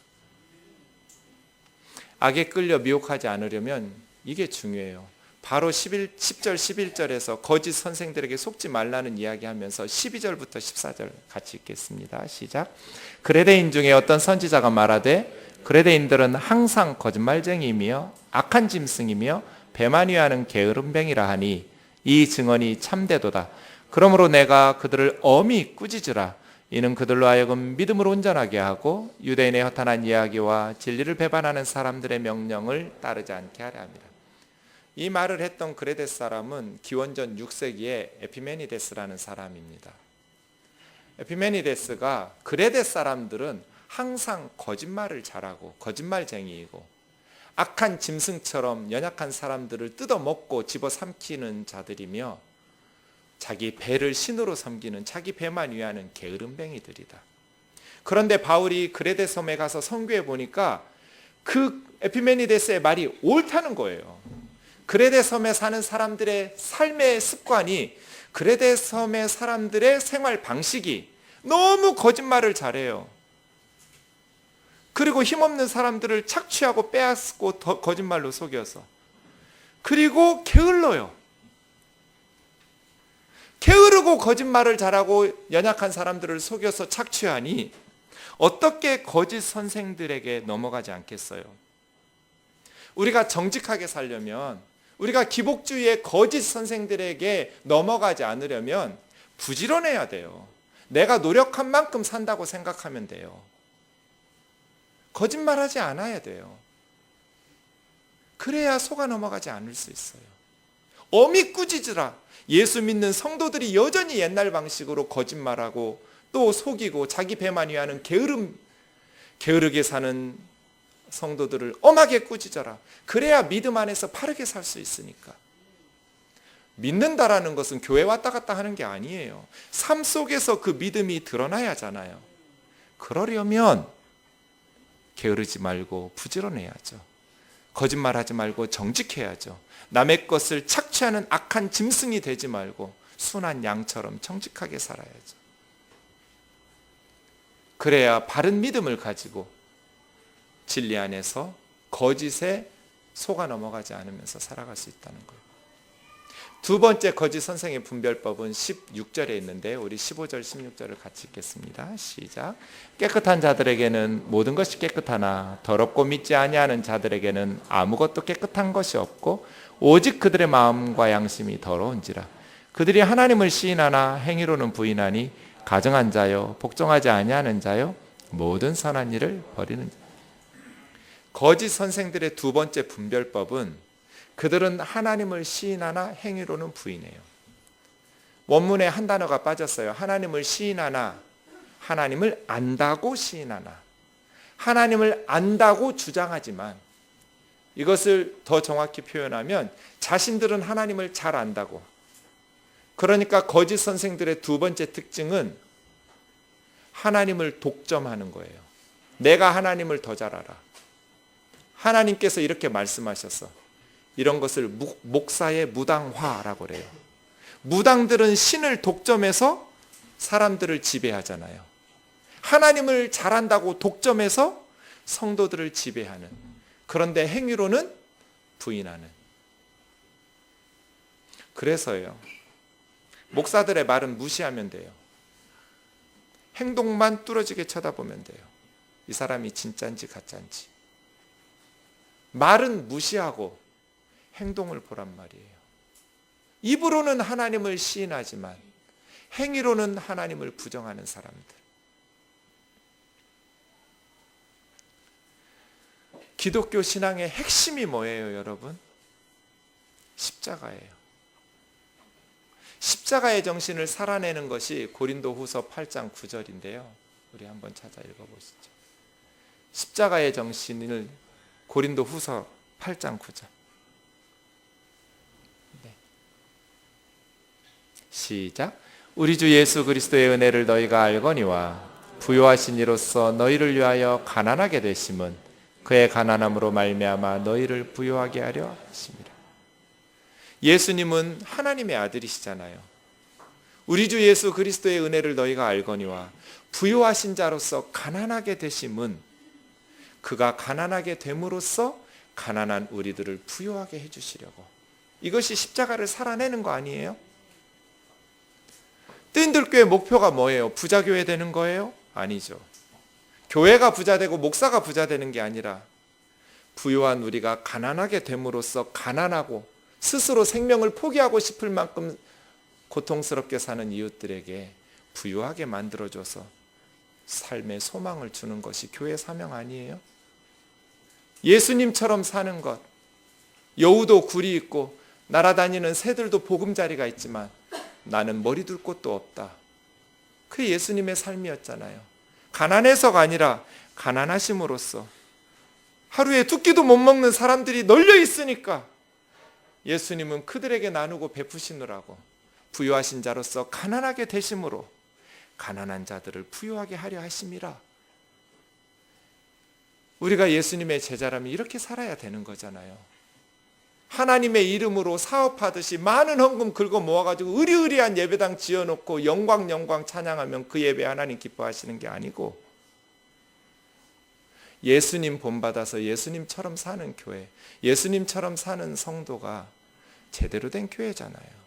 악에 끌려 미혹하지 않으려면 이게 중요해요. 바로 10절 11절에서 거짓 선생들에게 속지 말라는 이야기하면서 12절부터 14절 같이 읽겠습니다. 시작. 그레데인 중에 어떤 선지자가 말하되 그레데인들은 항상 거짓말쟁이이며 악한 짐승이며 배만 위하는 게으름뱅이라 하니 이 증언이 참되도다. 그러므로 내가 그들을 엄히 꾸짖으라. 이는 그들로 하여금 믿음으로 온전하게 하고 유대인의 허탄한 이야기와 진리를 배반하는 사람들의 명령을 따르지 않게 하려 합니다. 이 말을 했던 그레데 사람은 기원전 6세기에 에피메니데스라는 사람입니다. 에피메니데스가 그레데 사람들은 항상 거짓말을 잘하고 거짓말쟁이이고 악한 짐승처럼 연약한 사람들을 뜯어먹고 집어삼키는 자들이며 자기 배를 신으로 섬기는, 자기 배만 위하는 게으름뱅이들이다. 그런데 바울이 그레데 섬에 가서 선교해 보니까 그 에피메니데스의 말이 옳다는 거예요. 그레데 섬에 사는 사람들의 삶의 습관이, 그레데 섬의 사람들의 생활 방식이 너무 거짓말을 잘해요. 그리고 힘없는 사람들을 착취하고 빼앗고 거짓말로 속여서, 그리고 게을러요. 게으르고 거짓말을 잘하고 연약한 사람들을 속여서 착취하니 어떻게 거짓 선생들에게 넘어가지 않겠어요? 우리가 정직하게 살려면, 우리가 기복주의의 거짓 선생들에게 넘어가지 않으려면 부지런해야 돼요. 내가 노력한 만큼 산다고 생각하면 돼요. 거짓말하지 않아야 돼요. 그래야 속아 넘어가지 않을 수 있어요. 어미 꾸짖으라. 예수 믿는 성도들이 여전히 옛날 방식으로 거짓말하고 또 속이고 자기 배만 위하는 게으르게 사는 성도들을 엄하게 꾸짖어라. 그래야 믿음 안에서 바르게 살 수 있으니까. 믿는다라는 것은 교회 왔다 갔다 하는 게 아니에요. 삶 속에서 그 믿음이 드러나야 하잖아요. 그러려면 게으르지 말고 부지런해야죠. 거짓말하지 말고 정직해야죠. 남의 것을 착취하는 악한 짐승이 되지 말고 순한 양처럼 정직하게 살아야죠. 그래야 바른 믿음을 가지고 진리 안에서 거짓에 속아 넘어가지 않으면서 살아갈 수 있다는 거예요. 두 번째 거짓 선생의 분별법은 16절에 있는데 우리 15절 16절을 같이 읽겠습니다. 시작. 깨끗한 자들에게는 모든 것이 깨끗하나 더럽고 믿지 아니하는 자들에게는 아무것도 깨끗한 것이 없고 오직 그들의 마음과 양심이 더러운지라. 그들이 하나님을 시인하나 행위로는 부인하니 가증한 자요 복종하지 아니하는 자요 모든 선한 일을 버리는 자. 거짓 선생들의 두 번째 분별법은 그들은 하나님을 시인하나 행위로는 부인해요. 원문에 한 단어가 빠졌어요. 하나님을 시인하나, 하나님을 안다고 시인하나. 하나님을 안다고 주장하지만 이것을 더 정확히 표현하면 자신들은 하나님을 잘 안다고. 그러니까 거짓 선생들의 두 번째 특징은 하나님을 독점하는 거예요. 내가 하나님을 더 잘 알아. 하나님께서 이렇게 말씀하셨어. 이런 것을 목사의 무당화라고 그래요. 무당들은 신을 독점해서 사람들을 지배하잖아요. 하나님을 잘한다고 독점해서 성도들을 지배하는. 그런데 행위로는 부인하는. 그래서요. 목사들의 말은 무시하면 돼요. 행동만 뚫어지게 쳐다보면 돼요. 이 사람이 진짜인지 가짜인지. 말은 무시하고 행동을 보란 말이에요. 입으로는 하나님을 시인하지만 행위로는 하나님을 부정하는 사람들. 기독교 신앙의 핵심이 뭐예요, 여러분? 십자가예요. 십자가의 정신을 살아내는 것이 고린도후서 8장 9절인데요. 우리 한번 찾아 읽어보시죠. 십자가의 정신을 고린도후서 8장 9절. 시작. 우리 주 예수 그리스도의 은혜를 너희가 알거니와 부요하신 이로써 너희를 위하여 가난하게 되심은 그의 가난함으로 말미암아 너희를 부요하게 하려 하심이라. 예수님은 하나님의 아들이시잖아요. 우리 주 예수 그리스도의 은혜를 너희가 알거니와 부요하신 자로서 가난하게 되심은 그가 가난하게 됨으로써 가난한 우리들을 부요하게 해주시려고. 이것이 십자가를 살아내는 거 아니에요? 뜨인들교회 목표가 뭐예요? 부자교회 되는 거예요? 아니죠. 교회가 부자되고 목사가 부자되는 게 아니라 부요한 우리가 가난하게 됨으로써 가난하고 스스로 생명을 포기하고 싶을 만큼 고통스럽게 사는 이웃들에게 부유하게 만들어줘서 삶의 소망을 주는 것이 교회 사명 아니에요? 예수님처럼 사는 것. 여우도 굴이 있고 날아다니는 새들도 보금자리가 있지만 나는 머리 둘 곳도 없다. 그게 예수님의 삶이었잖아요. 가난해서가 아니라 가난하심으로써 하루에 두 끼도 못 먹는 사람들이 널려 있으니까 예수님은 그들에게 나누고 베푸시느라고 부유하신 자로서 가난하게 되심으로 가난한 자들을 부유하게 하려 하심이라. 우리가 예수님의 제자라면 이렇게 살아야 되는 거잖아요. 하나님의 이름으로 사업하듯이 많은 헌금 긁어 모아가지고 의리의리한 예배당 지어놓고 영광 찬양하면 그 예배 하나님 기뻐하시는 게 아니고 예수님 본받아서 예수님처럼 사는 교회, 예수님처럼 사는 성도가 제대로 된 교회잖아요.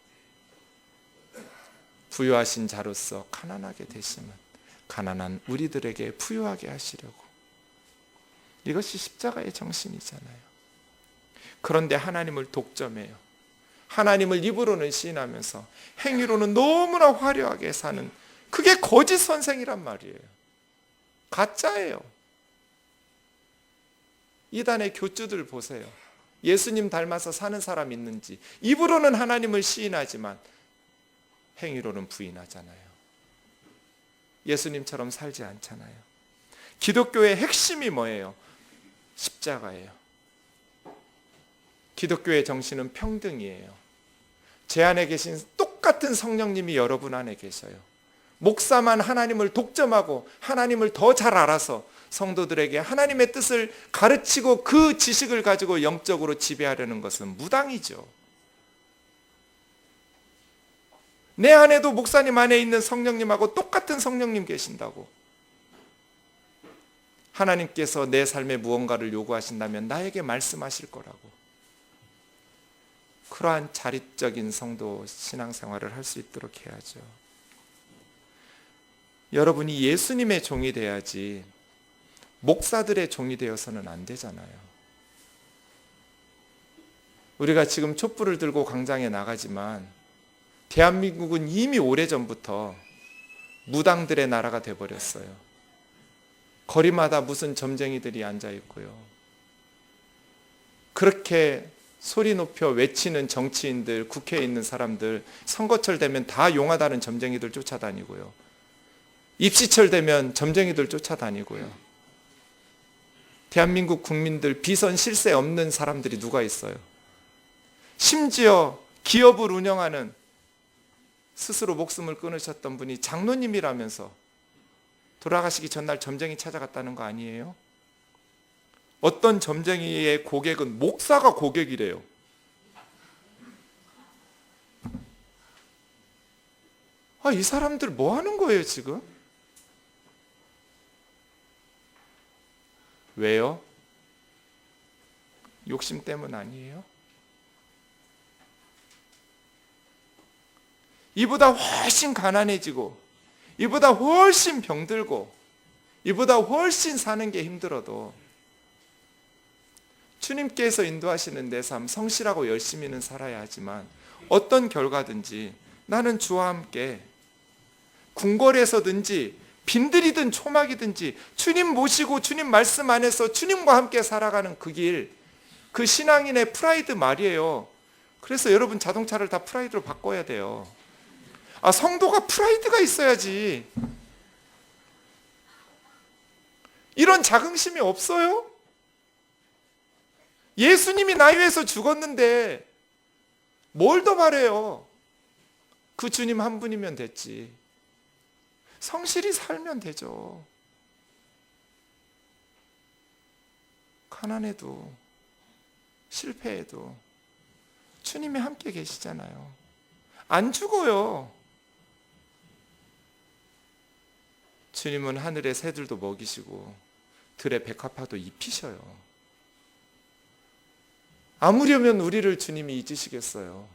부유하신 자로서 가난하게 되시면 가난한 우리들에게 부유하게 하시려고. 이것이 십자가의 정신이잖아요. 그런데 하나님을 독점해요. 하나님을 입으로는 시인하면서 행위로는 너무나 화려하게 사는, 그게 거짓 선생이란 말이에요. 가짜예요. 이단의 교주들 보세요. 예수님 닮아서 사는 사람 있는지 입으로는 하나님을 시인하지만 행위로는 부인하잖아요. 예수님처럼 살지 않잖아요. 기독교의 핵심이 뭐예요? 십자가예요. 기독교의 정신은 평등이에요. 제 안에 계신 똑같은 성령님이 여러분 안에 계셔요. 목사만 하나님을 독점하고 하나님을 더 잘 알아서 성도들에게 하나님의 뜻을 가르치고 그 지식을 가지고 영적으로 지배하려는 것은 무당이죠. 내 안에도 목사님 안에 있는 성령님하고 똑같은 성령님 계신다고. 하나님께서 내 삶에 무언가를 요구하신다면 나에게 말씀하실 거라고. 그러한 자립적인 성도 신앙생활을 할 수 있도록 해야죠. 여러분이 예수님의 종이 돼야지 목사들의 종이 되어서는 안 되잖아요. 우리가 지금 촛불을 들고 광장에 나가지만 대한민국은 이미 오래전부터 무당들의 나라가 돼버렸어요. 거리마다 무슨 점쟁이들이 앉아 있고요. 그렇게 소리 높여 외치는 정치인들, 국회에 있는 사람들, 선거철 되면 다 용하다는 점쟁이들 쫓아다니고요. 입시철 되면 점쟁이들 쫓아다니고요. 대한민국 국민들 비선 실세 없는 사람들이 누가 있어요? 심지어 기업을 운영하는 스스로 목숨을 끊으셨던 분이 장로님이라면서 돌아가시기 전날 점쟁이 찾아갔다는 거 아니에요? 어떤 점쟁이의 고객은 목사가 고객이래요. 이 사람들 뭐 하는 거예요 지금? 왜요? 욕심 때문 아니에요? 이보다 훨씬 가난해지고 이보다 훨씬 병들고 이보다 훨씬 사는 게 힘들어도 주님께서 인도하시는 내 삶 성실하고 열심히는 살아야 하지만 어떤 결과든지 나는 주와 함께 궁궐에서든지 빈들이든 초막이든지 주님 모시고 주님 말씀 안에서 주님과 함께 살아가는 그 길, 그 신앙인의 프라이드 말이에요. 그래서 여러분 자동차를 다 프라이드로 바꿔야 돼요. 성도가 프라이드가 있어야지. 이런 자긍심이 없어요? 예수님이 나 위해서 죽었는데 뭘 더 바래요? 그 주님 한 분이면 됐지. 성실히 살면 되죠. 가난해도 실패해도 주님이 함께 계시잖아요. 안 죽어요. 주님은 하늘의 새들도 먹이시고 들의 백합화도 입히셔요. 아무려면 우리를 주님이 잊으시겠어요.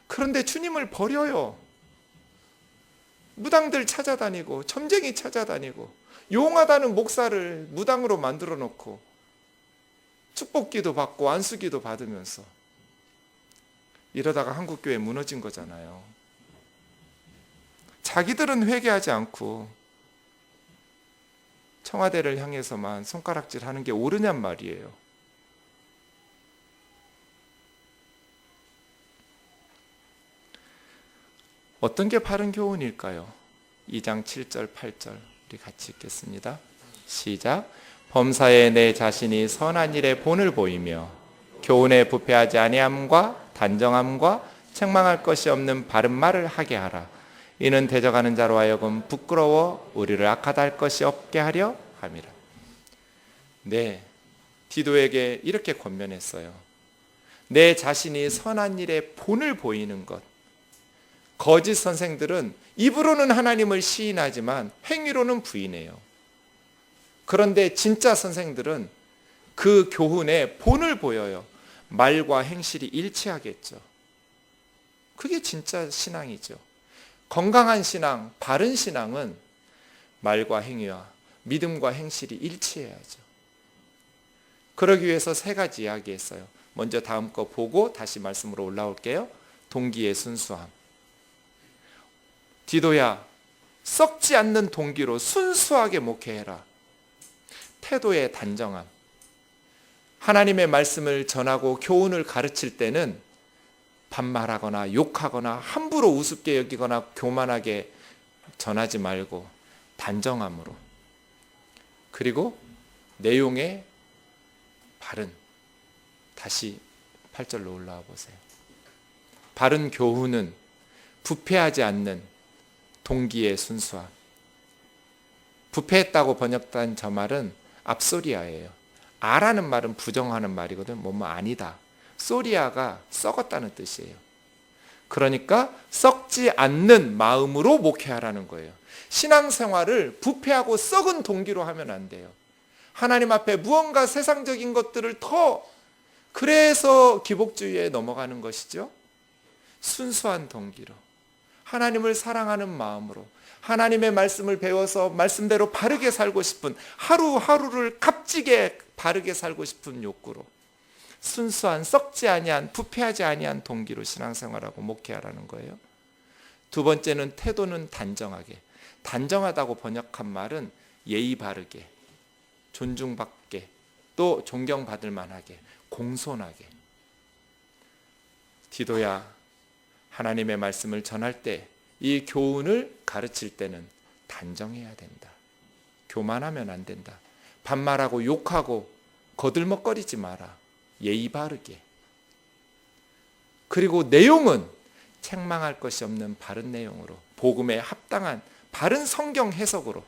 그런데 주님을 버려요. 무당들 찾아다니고 점쟁이 찾아다니고 용하다는 목사를 무당으로 만들어 놓고 축복기도 받고 안수기도 받으면서 이러다가 한국교회 무너진 거잖아요. 자기들은 회개하지 않고 청와대를 향해서만 손가락질하는 게 옳으냔 말이에요. 어떤 게 바른 교훈일까요? 2장 7절 8절 우리 같이 읽겠습니다. 시작. 범사에 내 자신이 선한 일에 본을 보이며 교훈에 부패하지 아니함과 단정함과 책망할 것이 없는 바른 말을 하게 하라. 이는 대적하는 자로 하여금 부끄러워 우리를 악하다 할 것이 없게 하려 함이라. 네, 디도에게 이렇게 권면했어요. 내 자신이 선한 일에 본을 보이는 것. 거짓 선생들은 입으로는 하나님을 시인하지만 행위로는 부인해요. 그런데 진짜 선생들은 그 교훈에 본을 보여요. 말과 행실이 일치하겠죠. 그게 진짜 신앙이죠. 건강한 신앙, 바른 신앙은 말과 행위와 믿음과 행실이 일치해야죠. 그러기 위해서 세 가지 이야기했어요. 먼저 다음 거 보고 다시 말씀으로 올라올게요. 동기의 순수함. 디도야, 썩지 않는 동기로 순수하게 목회해라. 태도의 단정함. 하나님의 말씀을 전하고 교훈을 가르칠 때는 반말하거나 욕하거나 함부로 우습게 여기거나 교만하게 전하지 말고 단정함으로. 그리고 내용의 바른, 다시 8절로 올라와 보세요. 바른 교훈은 부패하지 않는 동기의 순수함. 부패했다고 번역된 저 말은 압소리아예요. 아라는 말은 부정하는 말이거든. 뭐뭐 아니다. 소리아가 썩었다는 뜻이에요. 그러니까 썩지 않는 마음으로 목회하라는 거예요. 신앙생활을 부패하고 썩은 동기로 하면 안 돼요. 하나님 앞에 무언가 세상적인 것들을 그래서 기복주의에 넘어가는 것이죠. 순수한 동기로, 하나님을 사랑하는 마음으로, 하나님의 말씀을 배워서 말씀대로 바르게 살고 싶은, 하루하루를 값지게 바르게 살고 싶은 욕구로, 순수한 썩지 아니한 부패하지 아니한 동기로 신앙생활하고 목회하라는 거예요. 두 번째는 태도는 단정하게. 단정하다고 번역한 말은 예의 바르게, 존중받게, 또 존경받을 만하게, 공손하게. 디도야, 하나님의 말씀을 전할 때, 이 교훈을 가르칠 때는 단정해야 된다. 교만하면 안 된다. 반말하고 욕하고 거들먹거리지 마라. 예의 바르게. 그리고 내용은 책망할 것이 없는 바른 내용으로, 복음에 합당한 바른 성경 해석으로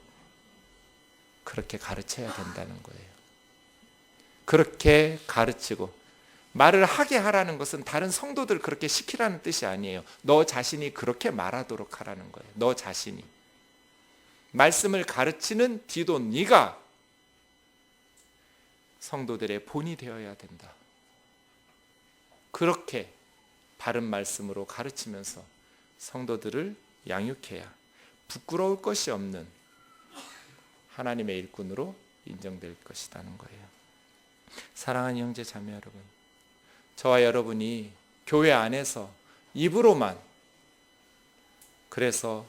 그렇게 가르쳐야 된다는 거예요. 그렇게 가르치고, 말을 하게 하라는 것은 다른 성도들 그렇게 시키라는 뜻이 아니에요. 너 자신이 그렇게 말하도록 하라는 거예요. 너 자신이. 말씀을 가르치는 디도, 네가 성도들의 본이 되어야 된다. 그렇게 바른 말씀으로 가르치면서 성도들을 양육해야 부끄러울 것이 없는 하나님의 일꾼으로 인정될 것이라는 거예요. 사랑하는 형제 자매 여러분, 저와 여러분이 교회 안에서 입으로만, 그래서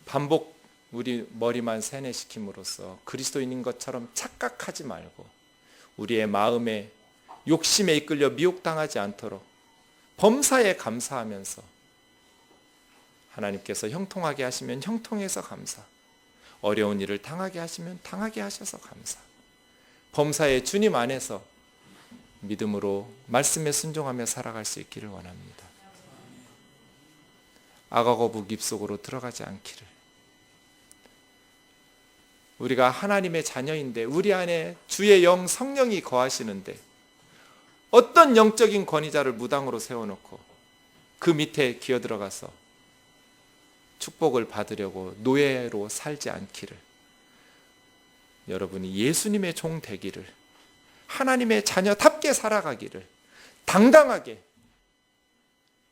반복 우리 머리만 세뇌시킴으로써 그리스도인인 것처럼 착각하지 말고, 우리의 마음에 욕심에 이끌려 미혹당하지 않도록 범사에 감사하면서, 하나님께서 형통하게 하시면 형통해서 감사, 어려운 일을 당하게 하시면 당하게 하셔서 감사, 범사에 주님 안에서 믿음으로 말씀에 순종하며 살아갈 수 있기를 원합니다. 악어거북 입속으로 들어가지 않기를. 우리가 하나님의 자녀인데, 우리 안에 주의 영 성령이 거하시는데, 어떤 영적인 권위자를 무당으로 세워놓고 그 밑에 기어들어가서 축복을 받으려고 노예로 살지 않기를, 여러분이 예수님의 종 되기를, 하나님의 자녀답게 살아가기를, 당당하게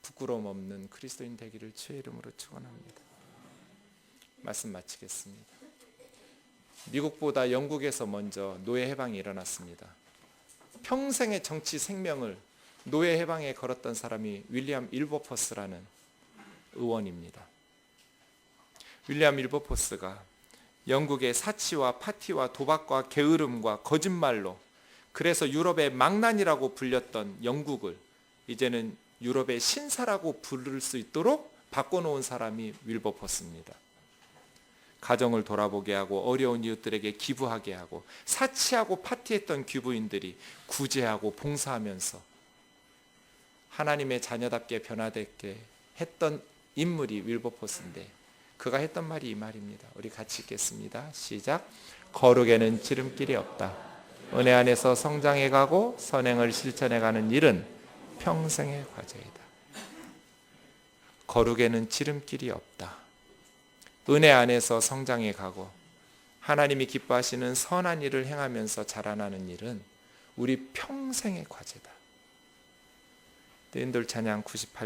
부끄러움 없는 그리스도인 되기를 주의 이름으로 축원합니다. 말씀 마치겠습니다. 미국보다 영국에서 먼저 노예 해방이 일어났습니다. 평생의 정치 생명을 노예 해방에 걸었던 사람이 윌리엄 윌버포스라는 의원입니다. 윌리엄 윌버포스가 영국의 사치와 파티와 도박과 게으름과 거짓말로, 그래서 유럽의 망난이라고 불렸던 영국을 이제는 유럽의 신사라고 부를 수 있도록 바꿔놓은 사람이 윌버포스입니다. 가정을 돌아보게 하고 어려운 이웃들에게 기부하게 하고, 사치하고 파티했던 귀부인들이 구제하고 봉사하면서 하나님의 자녀답게 변화되게 했던 인물이 윌버포스인데, 그가 했던 말이 이 말입니다. 우리 같이 읽겠습니다. 시작. 거룩에는 지름길이 없다. 은혜 안에서 성장해가고 선행을 실천해가는 일은 평생의 과제이다. 거룩에는 지름길이 없다. 은혜 안에서 성장해가고 하나님이 기뻐하시는 선한 일을 행하면서 자라나는 일은 우리 평생의 과제다. 인돌 찬양 98